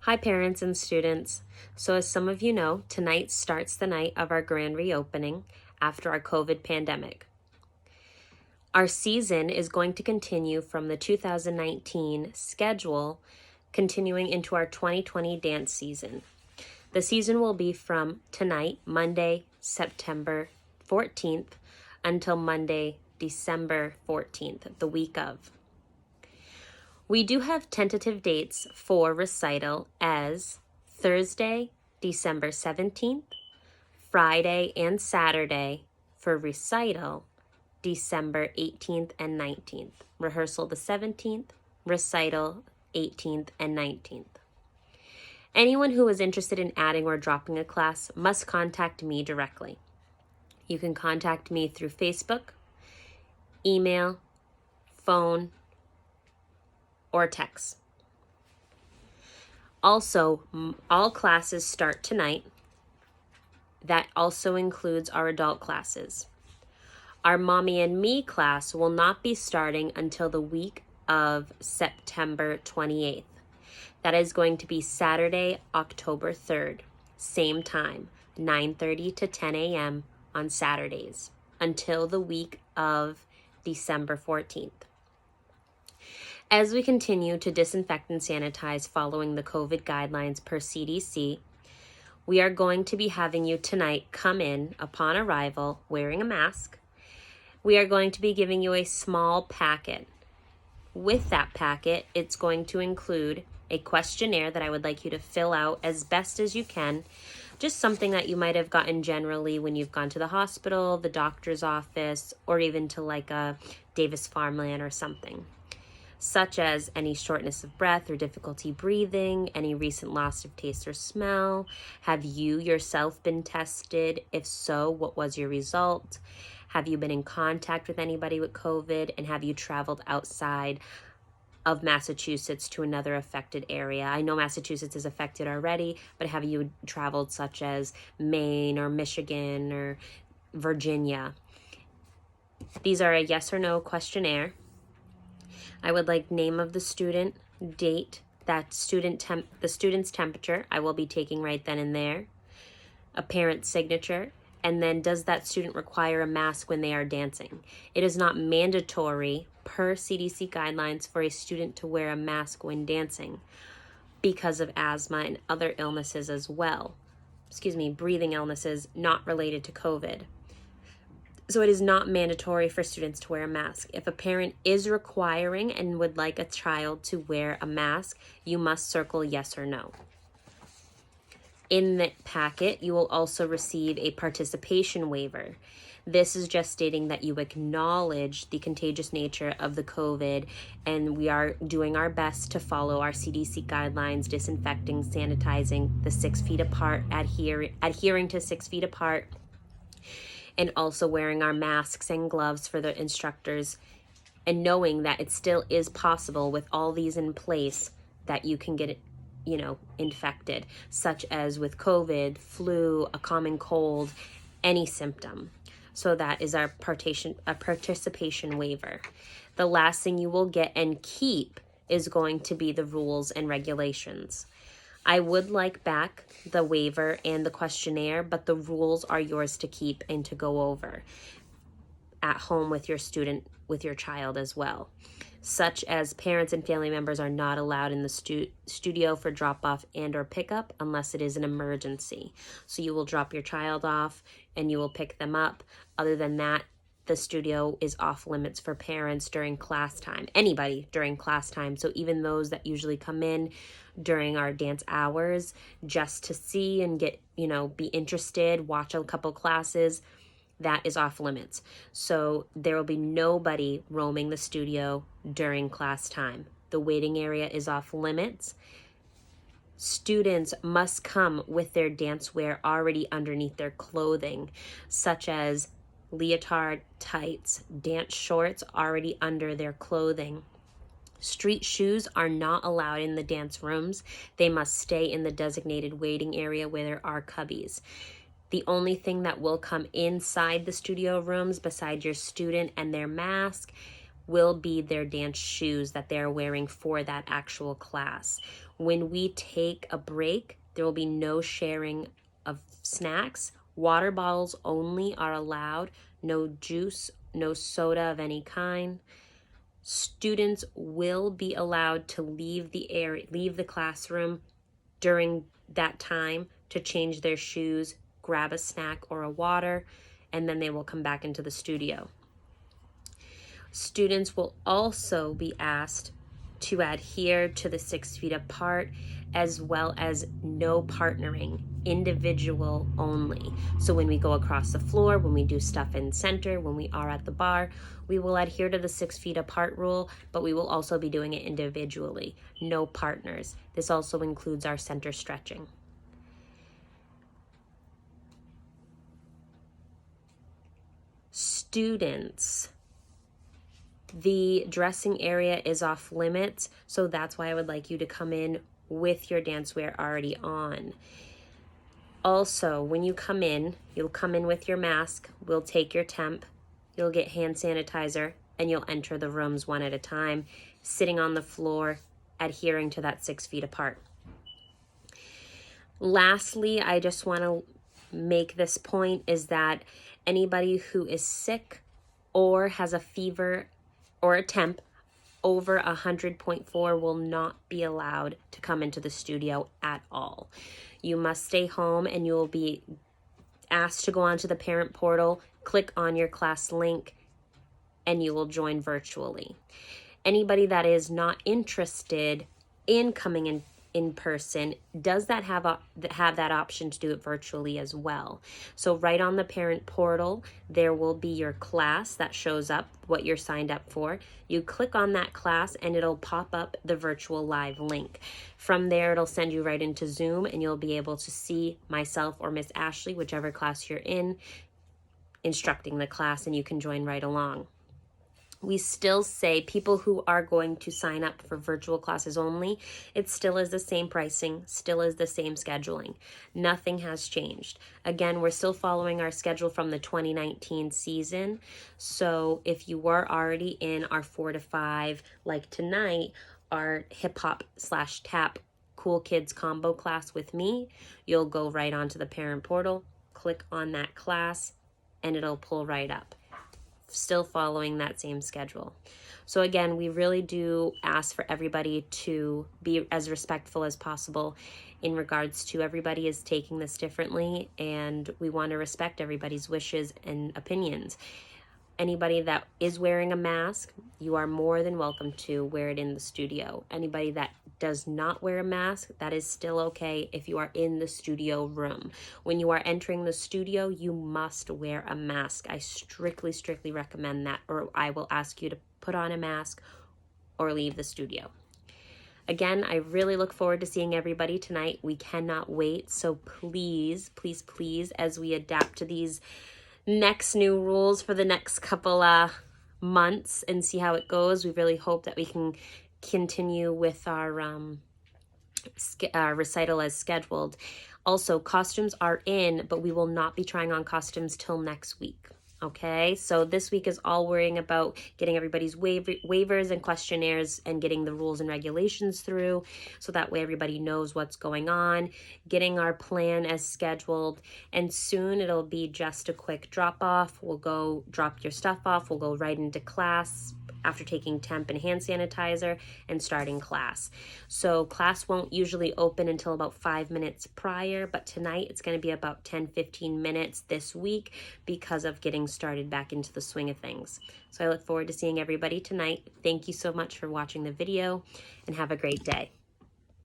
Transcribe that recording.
Hi parents and students. So as some of you know, tonight starts the night of our grand reopening after our COVID pandemic. Our season is going to continue from the 2019 schedule, continuing into our 2020 dance season. The season will be from tonight, Monday, September 14th, until Monday, December 14th, the week of. We do have tentative dates for recital as Thursday, December 17th, Friday and Saturday for recital, December 18th and 19th. Rehearsal the 17th, recital 18th and 19th. Anyone who is interested in adding or dropping a class must contact me directly. You can contact me through Facebook, email, phone, or text. Also, all classes start tonight. That also includes our adult classes. Our Mommy and Me class will not be starting until the week of September 28th. That is going to be Saturday, October 3rd, same time, 9:30 to 10 a.m. on Saturdays, until the week of December 14th. As we continue to disinfect and sanitize following the COVID guidelines per CDC, we are going to be having you tonight come in upon arrival wearing a mask. We are going to be giving you a small packet. With that packet, it's going to include a questionnaire that I would like you to fill out as best as you can. Just something that you might have gotten generally when you've gone to the hospital, the doctor's office, or even to like a Davis Farmland or something. Such as any shortness of breath or difficulty breathing, any recent loss of taste or smell. Have you yourself been tested? If so, what was your result? Have you been in contact with anybody with COVID? And have you traveled outside of Massachusetts to another affected area? I know Massachusetts is affected already, but have you traveled such as Maine or Michigan or Virginia? These are a yes or no questionnaire. I would like name of the student, date, the student's temperature I will be taking right then and there, a parent's signature, and then does that student require a mask when they are dancing? It is not mandatory per CDC guidelines for a student to wear a mask when dancing because of asthma and other illnesses as well. Breathing illnesses not related to COVID. So it is not mandatory for students to wear a mask. If a parent is requiring and would like a child to wear a mask, you must circle yes or no. In the packet, you will also receive a participation waiver. This is just stating that you acknowledge the contagious nature of the COVID, and we are doing our best to follow our CDC guidelines, disinfecting, sanitizing, the 6 feet apart, adhering to 6 feet apart, and also wearing our masks and gloves for the instructors, and knowing that it still is possible with all these in place that you can get, infected, such as with COVID, flu, a common cold, any symptom. So that is our participation waiver. The last thing you will get and keep is going to be the rules and regulations. I would like back the waiver and the questionnaire, but the rules are yours to keep and to go over at home with your student, with your child as well. Such as parents and family members are not allowed in the studio for drop-off and or pickup unless it is an emergency. So you will drop your child off and you will pick them up. Other than that, the studio is off limits for parents during class time, anybody during class time. So even those that usually come in during our dance hours just to see and get, be interested, watch a couple classes, that is off limits. So there will be nobody roaming the studio during class time. The waiting area is off limits. Students must come with their dance wear already underneath their clothing, such as leotard, tights, dance shorts already under their clothing. Street shoes are not allowed in the dance rooms. They must stay in the designated waiting area where there are cubbies. The only thing that will come inside the studio rooms beside your student and their mask will be their dance shoes that they're wearing for that actual class. When we take a break, there will be no sharing of snacks. Water bottles only are allowed, no juice, no soda of any kind. Students will be allowed to leave the classroom during that time to change their shoes, grab a snack or a water, and then they will come back into the studio. Students will also be asked to adhere to the 6 feet apart, as well as no partnering, individual only. So when we go across the floor, when we do stuff in center, when we are at the bar, we will adhere to the 6 feet apart rule, but we will also be doing it individually, no partners. This also includes our center stretching. Students, the dressing area is off limits, so that's why I would like you to come in with your dance wear already on. Also, when you come in, you'll come in with your mask, we'll take your temp, you'll get hand sanitizer, and you'll enter the rooms one at a time, sitting on the floor, adhering to that 6 feet apart. Lastly, I just want to make this point is that anybody who is sick or has a fever or a temp over 100.4 will not be allowed to come into the studio at all. You must stay home, and you will be asked to go onto the parent portal, click on your class link, and you will join virtually. Anybody that is not interested in coming in person does that have that option to do it virtually as well. So right on the parent portal, there will be your class that shows up, what you're signed up for. You click on that class and it'll pop up the virtual live link. From there, it'll send you right into Zoom, and you'll be able to see myself or Miss Ashley, whichever class you're in, instructing the class, and you can join right along. We still say people who are going to sign up for virtual classes only, it still is the same pricing, still is the same scheduling. Nothing has changed. Again, we're still following our schedule from the 2019 season. So if you were already in our 4 to 5, like tonight, our hip hop / tap Cool Kids combo class with me, you'll go right onto the parent portal, click on that class, and it'll pull right up. Still following that same schedule. So again, we really do ask for everybody to be as respectful as possible in regards to everybody is taking this differently, and we want to respect everybody's wishes and opinions. Anybody that is wearing a mask, you are more than welcome to wear it in the studio. Anybody that does not wear a mask, that is still okay if you are in the studio room. When you are entering the studio, you must wear a mask. I strictly recommend that, or I will ask you to put on a mask or leave the studio. Again, I really look forward to seeing everybody tonight. We cannot wait. So please, as we adapt to these next new rules for the next couple months and see how it goes, we really hope that we can continue with our recital as scheduled. Also, costumes are in, but we will not be trying on costumes till next week. Okay, so this week is all worrying about getting everybody's waivers and questionnaires and getting the rules and regulations through, so that way everybody knows what's going on, getting our plan as scheduled, and soon it'll be just a quick drop off. We'll go drop your stuff off, we'll go right into class after taking temp and hand sanitizer and starting class. So class won't usually open until about 5 minutes prior, but tonight it's going to be about 10-15 minutes this week because of getting started back into the swing of things. So I look forward to seeing everybody tonight. Thank you so much for watching the video, and have a great day.